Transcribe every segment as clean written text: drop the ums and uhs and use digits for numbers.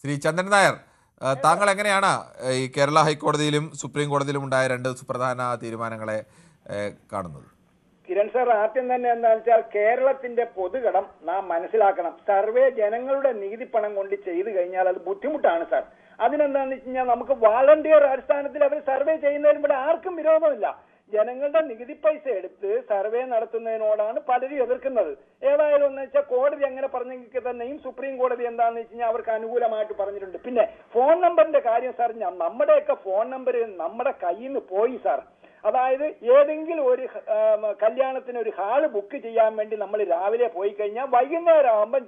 ശ്രീ ചന്ദ്രൻ നായർ, താങ്കൾ എങ്ങനെയാണ് ഈ കേരള ഹൈക്കോടതിയിലും സുപ്രീം കോടതിയിലും ഉണ്ടായ രണ്ട് സുപ്രധാന തീരുമാനങ്ങളെ കാണുന്നത്? കിരൺ സാർ, ആദ്യം തന്നെ എന്താണെന്ന് വെച്ചാൽ കേരളത്തിന്റെ പൊതുകടം നാം മനസ്സിലാക്കണം. സർവേ ജനങ്ങളുടെ നികുതി പണം കൊണ്ട് ചെയ്തു കഴിഞ്ഞാൽ അത് ബുദ്ധിമുട്ടാണ് സാർ. അതിനെന്താണെന്ന് വെച്ച് കഴിഞ്ഞാൽ നമുക്ക് വാളണ്ടിയർ അടിസ്ഥാനത്തിൽ അവർ സർവേ ചെയ്യുന്നതിന് ഇവിടെ ആർക്കും വിരോധമില്ല. ജനങ്ങളുടെ നികുതി പൈസ എടുത്ത് സർവേ നടത്തുന്നതിനോടാണ് പലരും എതിർക്കുന്നത്. ഏതായാലും എന്ന് വെച്ചാൽ കോടതി അങ്ങനെ പറഞ്ഞെങ്കിൽ തന്നെയും സുപ്രീം കോടതി എന്താണെന്ന് വെച്ച് കഴിഞ്ഞാൽ അവർക്ക് അനുകൂലമായിട്ട് പറഞ്ഞിട്ടുണ്ട്. പിന്നെ ഫോൺ നമ്പറിന്റെ കാര്യം സാർ, നമ്മുടെയൊക്കെ ഫോൺ നമ്പർ നമ്മുടെ കയ്യിൽ നിന്ന് പോയി സാർ. അതായത് ഏതെങ്കിലും ഒരു കല്യാണത്തിന് ഒരു ഹാള് ബുക്ക് ചെയ്യാൻ വേണ്ടി നമ്മൾ രാവിലെ പോയി കഴിഞ്ഞാൽ വൈകുന്നേരം ആകുമ്പോൾ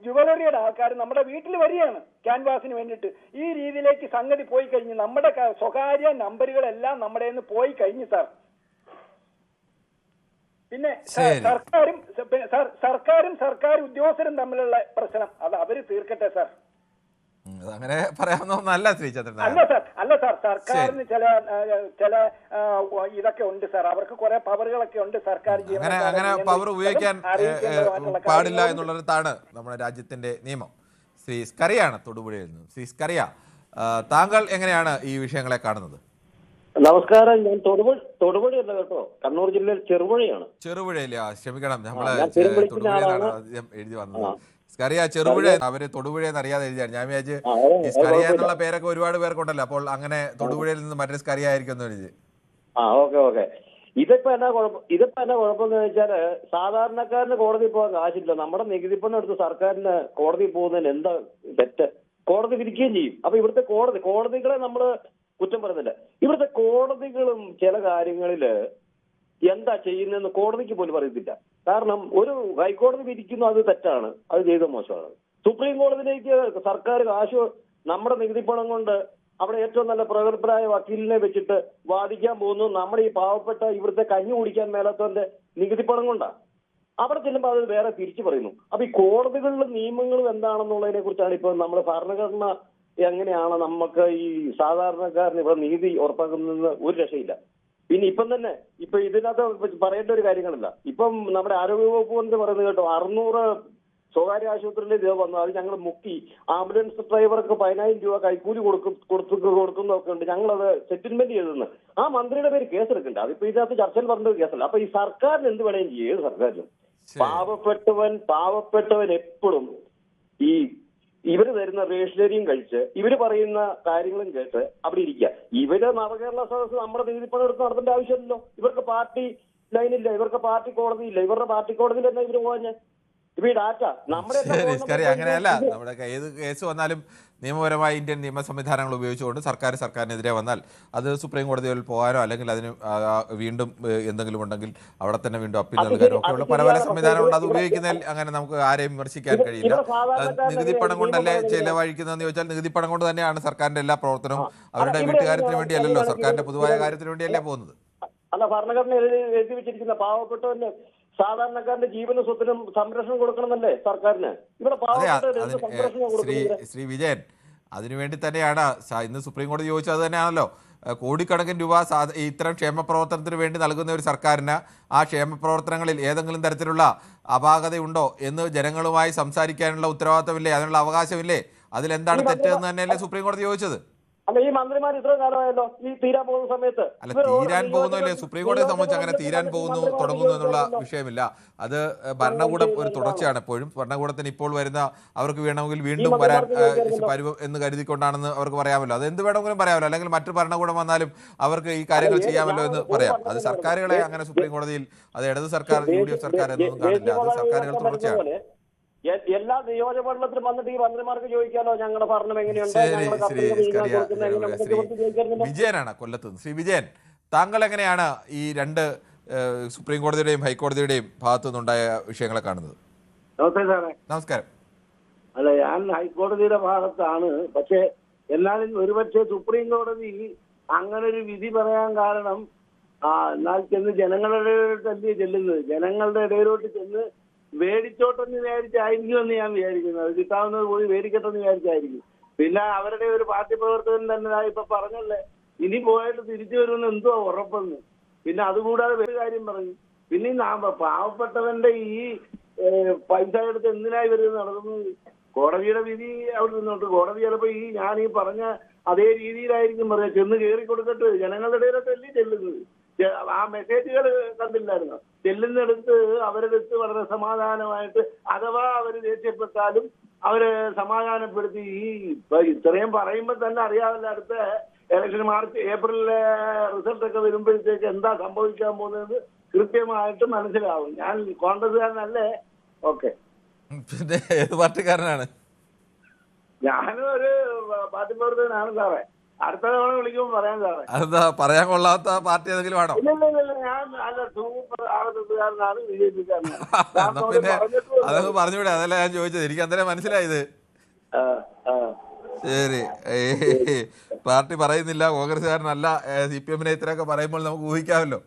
ജുവലറിയുടെ ആൾക്കാർ നമ്മുടെ വീട്ടിൽ വരികയാണ് ക്യാൻവാസിന് വേണ്ടിയിട്ട്. ഈ രീതിയിലേക്ക് സംഗതി പോയി കഴിഞ്ഞ് നമ്മുടെ സ്വകാര്യ നമ്പറുകളെല്ലാം നമ്മുടെ നിന്ന് പോയി കഴിഞ്ഞു സാർ. പിന്നെ സർക്കാരും സർക്കാർ ഉദ്യോഗസ്ഥരും തമ്മിലുള്ള പ്രശ്നം അത് അവര് തീർക്കട്ടെ സാർ. അങ്ങനെ പറയാവുന്നല്ല ശ്രീ ചന്ദ്രൻ. അല്ല സാർ, സർക്കാരിന് ചില ഇതൊക്കെ ഉണ്ട് സാർ. അവർക്ക് കുറെ പവറുകളൊക്കെ ഉണ്ട് സർക്കാർ. അങ്ങനെ പവർ ഉപയോഗിക്കാൻ പാടില്ല എന്നുള്ളതാണ് നമ്മുടെ രാജ്യത്തിന്റെ നിയമം. ശ്രീ സ്കറിയാണ് തൊടുപുഴയിൽ നിന്ന്. ശ്രീ സ്കറിയ, താങ്കൾ എങ്ങനെയാണ് ഈ വിഷയങ്ങളെ കാണുന്നത്? നമസ്കാരം. ഞാൻ തൊടുപുഴയല്ല കേട്ടോ, കണ്ണൂർ ജില്ലയിൽ ചെറുപുഴയാണ്. ചെറുപുഴയില്ല, ക്ഷമിക്കണം, നമ്മള് തൊടുപുഴയിലാണ് എഴുതി വന്നത്. സ്കറിയ ചെറുപുഴ, അവര് തൊടുപുഴയെന്ന് അറിയാതെ എഴുതിയാണ്. ഞാൻ വിചാരിച്ച് ഈ സ്കറിയ എന്നുള്ള പേരൊക്കെ ഒരുപാട് പേർക്കുണ്ടല്ലോ, അപ്പോൾ അങ്ങനെ തൊടുപുഴയിൽ നിന്ന് മറ്റൊരു സ്കറിയ ആയിരിക്കും എഴുതി. ഓക്കെ. ഇതിപ്പോ എന്നാ കുഴപ്പമെന്ന് വെച്ചാല്, സാധാരണക്കാരന് കോടതി പോകാൻ കാശില്ല. നമ്മുടെ നികുതിപ്പണം എടുത്ത് സർക്കാരിന് കോടതി പോകുന്നതിന് എന്താ തെറ്റ്? കോടതി വിധിക്കുകയും ചെയ്യും. അപ്പൊ ഇവിടുത്തെ കോടതികളെ നമ്മള് കുറ്റം പറയുന്നില്ല. ഇവിടുത്തെ കോടതികളും ചില കാര്യങ്ങളില് എന്താ ചെയ്യുന്നതെന്ന് കോടതിക്ക് പോലും അറിയത്തില്ല. കാരണം ഒരു ഹൈക്കോടതി വിധിക്കുന്നു, അത് തെറ്റാണ്, അത് ചെയ്ത മോശമാണ്. സുപ്രീം കോടതിയിലേക്ക് സർക്കാർ കാശ് നമ്മുടെ നികുതിപ്പണം കൊണ്ട് അവിടെ ഏറ്റവും നല്ല പ്രഗത്ഭരായ വക്കീലിനെ വെച്ചിട്ട് വാദിക്കാൻ പോകുന്നു. നമ്മുടെ ഈ പാവപ്പെട്ട ഇവിടുത്തെ കഞ്ഞി കുടിക്കാൻ മേലാത്തവന്റെ നികുതിപ്പണം കൊണ്ടാ. അവിടെ ചെല്ലുമ്പോൾ അത് വേറെ തിരിച്ചു പറയുന്നു. അപ്പൊ ഈ കോടതികളിലെ നിയമങ്ങളും എന്താണെന്നുള്ളതിനെ കുറിച്ചാണ് ഇപ്പൊ നമ്മുടെ ഭരണഘടന എങ്ങനെയാണ് നമുക്ക് ഈ സാധാരണക്കാരന് ഇവിടെ നീതി ഉറപ്പാക്കുന്നതെന്ന് ഒരു രക്ഷയില്ല. പിന്നെ ഇപ്പൊ ഇതിനകത്ത് പറയേണ്ട ഒരു കാര്യങ്ങളല്ല. ഇപ്പം നമ്മുടെ ആരോഗ്യവകുപ്പ് കൊണ്ട് പറയുന്നത് കേട്ടോ, 600 സ്വകാര്യ ആശുപത്രിയിൽ ഇത് വന്നു. അത് ഞങ്ങൾ മുക്കി ആംബുലൻസ് ഡ്രൈവർക്ക് 10,000 രൂപ കൈക്കൂലി കൊടുക്കുന്നതൊക്കെ ഉണ്ട്. ഞങ്ങളത് സെറ്റിൽമെന്റ് ചെയ്തെന്ന് ആ മന്ത്രിയുടെ പേര് കേസെടുക്കണ്ട. അതിപ്പോ ഇതിനകത്ത് ചർച്ചയിൽ പറഞ്ഞ ഒരു കേസല്ല. അപ്പൊ ഈ സർക്കാരിന് എന്ത് വേണേലും ചെയ്യും, ഏത് സർക്കാരിനും. പാവപ്പെട്ടവൻ എപ്പോഴും ഈ ഇവര് തരുന്ന റേഷനറിയും കഴിച്ച് ഇവര് പറയുന്ന കാര്യങ്ങളും കേട്ട് അവിടെ ഇരിക്കുക. ഇവര് നവകേരള സദസ്സ് നമ്മുടെ നികുതിപ്പണം എടുത്ത് നടത്തേണ്ട ആവശ്യമില്ലല്ലോ. ഇവർക്ക് പാർട്ടി ലൈനില്ല, ഇവർക്ക് പാർട്ടി കോടതിയില്ല. ഇവരുടെ പാർട്ടി കോടതിയിൽ തന്നെ ഇവര് പോകാൻ ഇപ്പൊ ഈ ഡാറ്റ നമ്മുടെ അങ്ങനെയല്ല. നമ്മുടെ ഏത് കേസ് വന്നാലും നിയമപരമായ ഇന്ത്യൻ നിയമ സംവിധാനങ്ങൾ ഉപയോഗിച്ചുകൊണ്ട് സർക്കാരിനെതിരെ വന്നാൽ അത് സുപ്രീം കോടതിയിൽ പോകാനോ അല്ലെങ്കിൽ അതിന് വീണ്ടും എന്തെങ്കിലും ഉണ്ടെങ്കിൽ അവിടെ തന്നെ വീണ്ടും അപ്പീൽ നൽകാനോ ഒക്കെയുള്ള പല സംവിധാനമുണ്ട്. അത് ഉപയോഗിക്കുന്നതിൽ അങ്ങനെ നമുക്ക് ആരെയും വിമർശിക്കാൻ കഴിയില്ല. നികുതിപ്പണം കൊണ്ടല്ലേ ചെലവഴിക്കുന്നതെന്ന് ചോദിച്ചാൽ നികുതിപ്പണം കൊണ്ട് തന്നെയാണ് സർക്കാരിന്റെ എല്ലാ പ്രവർത്തനവും. അവരുടെ വീട്ടുകാര്യത്തിന് വേണ്ടിയല്ലല്ലോ, സർക്കാരിന്റെ പൊതുവായ കാര്യത്തിന് വേണ്ടിയല്ലേ പോകുന്നത്. അല്ല, ഭരണഘടന എഴുതി വെച്ചിരിക്കുന്ന പാവപ്പെട്ടവന് സാധാരണക്കാരന്റെ ജീവനും സ്വത്തിനും സംരക്ഷണം കൊടുക്കണമെന്നല്ലേ സർക്കാരിന്. ഇവിടെ ശ്രീ വിജയൻ, അതിനുവേണ്ടി തന്നെയാണ് ഇന്ന് സുപ്രീം കോടതി ചോദിച്ചത്. അത് തന്നെയാണല്ലോ, കോടിക്കണക്കിന് രൂപ ഇത്തരം ക്ഷേമ പ്രവർത്തനത്തിന് വേണ്ടി നൽകുന്ന ഒരു സർക്കാരിന് ആ ക്ഷേമ പ്രവർത്തനങ്ങളിൽ ഏതെങ്കിലും തരത്തിലുള്ള അപാകതയുണ്ടോ എന്ന് ജനങ്ങളുമായി സംസാരിക്കാനുള്ള ഉത്തരവാദിത്തമില്ലേ, അതിനുള്ള അവകാശമില്ലേ? അതിലെന്താണ് തെറ്റെന്ന് തന്നെയല്ലേ സുപ്രീം കോടതി ചോദിച്ചത്? അല്ല, ഈ മന്ത്രിമാർ ഇത്രയും കാലമായല്ലോ ഈ തീരാൻ പോകുന്ന സമയത്ത്. അല്ല, തീരാൻ പോകുന്നല്ലേ സുപ്രീം കോടതിയെ സംബന്ധിച്ച് അങ്ങനെ തീരാൻ തുടങ്ങുന്നു എന്നുള്ള വിഷയമില്ല. അത് ഭരണകൂടം ഒരു തുടർച്ചയാണ്. എപ്പോഴും ഭരണകൂടത്തിന് ഇപ്പോൾ വരുന്ന അവർക്ക് വേണമെങ്കിൽ വീണ്ടും വരാൻ പരുവം എന്ന് കരുതിക്കൊണ്ടാണെന്ന് അവർക്ക് പറയാമല്ലോ. അത് എന്ത് വേണമെങ്കിലും പറയാമല്ലോ. അല്ലെങ്കിൽ മറ്റു ഭരണകൂടം വന്നാലും അവർക്ക് ഈ കാര്യങ്ങൾ ചെയ്യാമല്ലോ എന്ന് പറയാം. അത് സർക്കാരുകളെ അങ്ങനെ സുപ്രീം കോടതിയിൽ അത് ഇടത് സർക്കാർ UDF സർക്കാർ എന്നൊന്നും കാണില്ല. അത് സർക്കാരുകൾ തുടർച്ചയാണ്. എല്ലാ നിയോജകമണ്ഡലത്തിലും വന്നിട്ട് ഈ മന്ത്രിമാർക്ക് ചോദിക്കാലോ ഞങ്ങളുടെ ഭരണം എങ്ങനെയുണ്ട്. വിജയനാണ് കൊല്ലത്ത്. ശ്രീ വിജയൻ, താങ്കൾ എങ്ങനെയാണ് ഈ രണ്ട് സുപ്രീം കോടതിയുടെയും ഹൈക്കോടതിയുടെയും ഭാഗത്തു നിന്നുണ്ടായ വിഷയങ്ങളെ കാണുന്നത്? നമസ്കാരം. അല്ല, ഞാൻ ഹൈക്കോടതിയുടെ ഭാഗത്താണ്. പക്ഷെ എന്നാലും ഒരുപക്ഷെ സുപ്രീം കോടതി അങ്ങനെ ഒരു വിധി പറയാൻ കാരണം എന്നാൽ ചെന്ന് ജനങ്ങളുടെ തന്നെ ചെല്ലുന്നത്, ജനങ്ങളുടെ ഇടയിലോട്ട് ചെന്ന് മേടിച്ചോട്ടെന്ന് വിചാരിച്ചായിരിക്കുമെന്ന് ഞാൻ വിചാരിക്കുന്നു. അത് കിട്ടാവുന്നത് പോയി മേടിക്കട്ടെന്ന് വിചാരിച്ചായിരിക്കും. പിന്നെ അവരുടെ ഒരു പാർട്ടി പ്രവർത്തകൻ തന്നെ ഇപ്പൊ പറഞ്ഞല്ലേ, ഇനി പോയിട്ട് തിരിച്ചു വരുമെന്ന് എന്തോ ഉറപ്പെന്ന്. പിന്നെ അതുകൂടാതെ വേറെ കാര്യം പറഞ്ഞു. പിന്നെ പാവപ്പെട്ടവന്റെ ഈ പൈസ എടുത്ത് എന്തിനായി വരുന്നത് നടക്കുന്നത്? കോടതിയുടെ വിധി അവിടെ നിന്നോട്ട്. കോടതി ചിലപ്പോ ഞാൻ ഈ പറഞ്ഞ അതേ രീതിയിലായിരിക്കും പറയാം. ചെന്ന് കയറി കൊടുക്കട്ടെ, ജനങ്ങളുടെ ഇടയിലൊക്കെ ചെല്ലുന്നത്. ആ മെസ്സേജുകൾ കണ്ടില്ലായിരുന്നു. ചെല്ലുന്നിടത്ത് അവരെടുത്ത് വളരെ സമാധാനമായിട്ട്, അഥവാ അവര് ദേഷ്യപ്പെട്ടാലും അവരെ സമാധാനപ്പെടുത്തി. ഇത്രയും പറയുമ്പോൾ തന്നെ അറിയാമല്ലോ അടുത്ത ഇലക്ഷൻ ഏപ്രിലിലെ റിസൾട്ട് ഒക്കെ വരുമ്പോഴത്തേക്ക് എന്താ സംഭവിക്കാൻ പോകുന്നത് കൃത്യമായിട്ട് മനസ്സിലാവും. ഞാൻ കോൺഗ്രസ്സുകാരനല്ലേ. ഓക്കെ, പിന്നെ ഏത് പാർട്ടിക്കാരനാണ്? ഞാനും ഒരു പാർട്ടി പ്രവർത്തകനാണ് സാറേ. അടുത്ത തവണ വിളിക്കുമ്പോൾ പറയാൻ സാറേ. അതെന്താ പറയാൻ കൊള്ളാത്ത പാർട്ടി ഏതെങ്കിലും ആണോ? ഇല്ല, ഞാൻ നല്ല സൂപ്പർ ആർഎസ്എസ്കാരനാണ്, BJP-ക്കാരനാണ്. പിന്നെ അതൊക്കെ പറഞ്ഞൂടെ? അതല്ല ഞാൻ ചോദിച്ചത്, എനിക്ക് അന്നേരം മനസ്സിലായത്. ശരി, പാർട്ടി പറയുന്നില്ല, കോൺഗ്രസ്സുകാരനല്ല, CPM-നെ ഇത്രയൊക്കെ പറയുമ്പോൾ നമുക്ക് ഊഹിക്കാമല്ലോ.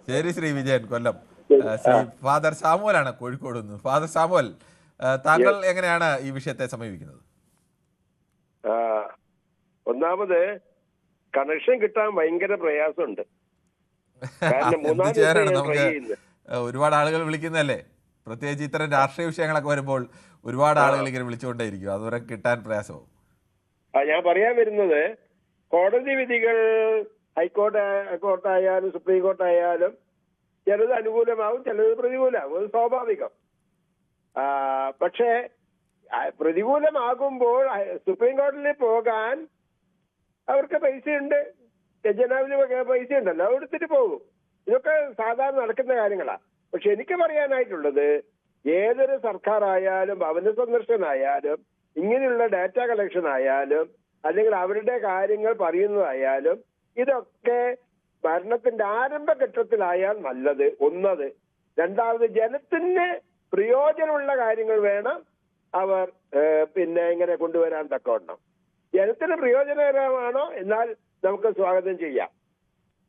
ശരി ശ്രീ വിജയൻ, കൊല്ലം. ശ്രീ ഫാദർ സാമുവലാണ് കോഴിക്കോട് നിന്ന്. ഫാദർ സാമുവൽ, താങ്കൾ എങ്ങനെയാണ് ഈ വിഷയത്തെ സമീപിക്കുന്നത്? ഒന്നാമത് കണക്ഷൻ കിട്ടാൻ ഭയങ്കര പ്രയാസമുണ്ട്. നമുക്ക് ഒരുപാട് ആളുകൾ വിളിക്കുന്നതല്ലേ, പ്രത്യേകിച്ച് ഇത്തരം രാഷ്ട്രീയ വിഷയങ്ങളൊക്കെ വരുമ്പോൾ ഒരുപാട് ആളുകൾ ഇങ്ങനെ വിളിച്ചുകൊണ്ടേയിരിക്കും, അതുവരെ കിട്ടാൻ പ്രയാസവും. ഞാൻ പറയാൻ വരുന്നത്, കോടതി വിധികൾ ഹൈക്കോർട്ടായാലും സുപ്രീം കോർട്ടായാലും ചിലത് അനുകൂലമാവും, ചിലത് പ്രതികൂലമാവും. അത് സ്വാഭാവികം. പക്ഷേ പ്രതികൂലമാകുമ്പോൾ സുപ്രീം കോടതിയിൽ പോകാൻ അവർക്ക് പൈസയുണ്ട്, ഖജനാവിന് പൈസ ഉണ്ടല്ലോ, എടുത്തിട്ട് പോകും. ഇതൊക്കെ സാധാരണ നടക്കുന്ന കാര്യങ്ങളാണ്. പക്ഷെ എനിക്ക് പറയാനായിട്ടുള്ളത്, ഏതൊരു സർക്കാർ ആയാലും ഭവന സന്ദർശനായാലും ഇങ്ങനെയുള്ള ഡാറ്റ കളക്ഷൻ ആയാലും അല്ലെങ്കിൽ അവരുടെ കാര്യങ്ങൾ പറയുന്നതായാലും ഇതൊക്കെ ഭരണത്തിന്റെ ആരംഭഘട്ടത്തിലായാൽ നല്ലത്. ഒന്നത്. രണ്ടാമത്, ജനത്തിന് പ്രയോജനമുള്ള കാര്യങ്ങൾ വേണം അവർ പിന്നെ ഇങ്ങനെ കൊണ്ടുവരാൻ തക്കവണ്ണം. ജനത്തിന് പ്രയോജനകരമാണോ എന്നാൽ നമുക്ക് സ്വാഗതം ചെയ്യാം.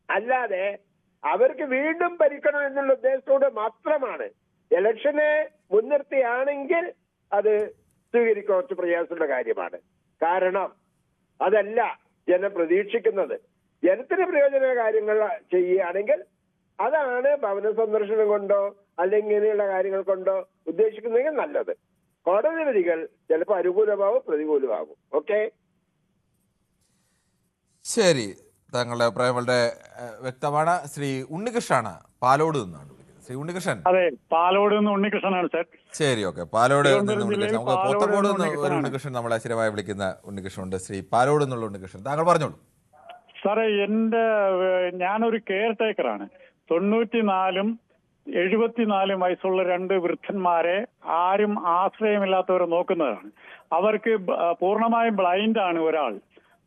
അല്ലാതെ അവർക്ക് വീണ്ടും ഭരിക്കണം എന്നുള്ള ഉദ്ദേശത്തോടെ മാത്രമാണ് ഇലക്ഷനെ മുൻനിർത്തിയാണെങ്കിൽ അത് സ്വീകരിക്കാൻ കുറച്ച് പ്രയാസമുള്ള കാര്യമാണ്. കാരണം അതല്ല ജനം പ്രതീക്ഷിക്കുന്നത്. ജനത്തിന് പ്രയോജന കാര്യങ്ങൾ ചെയ്യുകയാണെങ്കിൽ അതാണ് ഭവന സന്ദർശനം കൊണ്ടോ അല്ലെങ്കിൽ ഇങ്ങനെയുള്ള കാര്യങ്ങൾ കൊണ്ടോ ഉദ്ദേശിക്കുന്നതെങ്കിൽ നല്ലത്. കോടതി വിധികൾ ചിലപ്പോൾ അനുകൂലമാവും, പ്രതികൂലമാകും. ഓക്കെ, ശരി, താങ്കളുടെ അഭിപ്രായം വളരെ വ്യക്തമാണ്. ശ്രീ ഉണ്ണികൃഷ്ണനാണ് പാലോട് നിന്നാണ് വിളിക്കുന്നത്. ശ്രീ ഉണ്ണികൃഷ്ണൻ. അതെ, പാലോട് നിന്ന് ഉണ്ണികൃഷ്ണനാണ് സാർ. ശരി, ഓക്കെ, പാലോട് നിന്ന് ഉണ്ണികൃഷ്ണൻ. നമുക്ക് പോത്തങ്കോട് നിന്ന് ഒരു ഉണ്ണികൃഷ്ണൻ നമ്മളെ സ്ഥിരമായി വിളിക്കുന്ന ഉണ്ണികൃഷ്ണനുണ്ട്. ശ്രീ പാലോട് നിന്നുള്ള ഉണ്ണികൃഷ്ണൻ, താങ്കൾ പറഞ്ഞോളൂ. സാറേ, ഞാനൊരു കെയർ ടേക്കറാണ്. 94 74 വയസ്സുള്ള 2 വൃദ്ധന്മാരെ ആരും ആശ്രയമില്ലാത്തവരെ നോക്കുന്നതാണ്. അവർക്ക് പൂർണ്ണമായും ബ്ലൈൻഡ് ആണ്.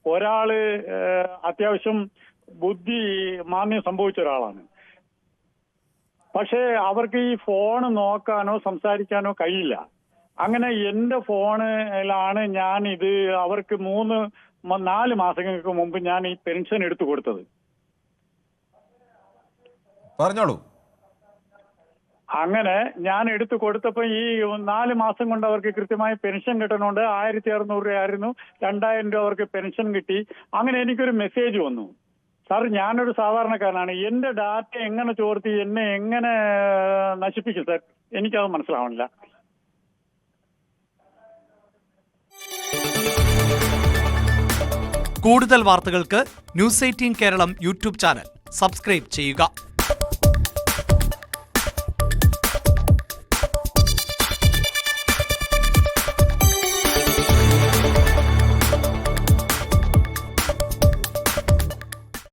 ഒരാള് അത്യാവശ്യം ബുദ്ധി മാന്ദ്യം സംഭവിച്ച ഒരാളാണ്. പക്ഷേ അവർക്ക് ഈ ഫോൺ നോക്കാനോ സംസാരിക്കാനോ കഴിയില്ല. അങ്ങനെ എന്റെ ഫോണിലാണ് അവർക്ക് 4 മാസങ്ങൾക്ക് മുമ്പ് ഞാൻ ഈ പെൻഷൻ എടുത്തു കൊടുത്തത്. പറഞ്ഞോളൂ. അങ്ങനെ ഞാൻ എടുത്തു കൊടുത്തപ്പോൾ ഈ 4 മാസം കൊണ്ട് അവർക്ക് കൃത്യമായി പെൻഷൻ കിട്ടണോണ്ട് 1600 രൂപയായിരുന്നു, 2000 രൂപ അവർക്ക് പെൻഷൻ കിട്ടി. അങ്ങനെ എനിക്കൊരു മെസ്സേജ് വന്നു. സാർ, ഞാനൊരു സാധാരണക്കാരനാണ്, എന്റെ ഡാറ്റ എങ്ങനെ ചോർത്തി എന്നെ എങ്ങനെ നശിപ്പിക്കും സാർ? എനിക്കത് മനസ്സിലാവണില്ല. കൂടുതൽ വാർത്തകൾക്ക് News 18 Keralam YouTube channel subscribe ചെയ്യുക.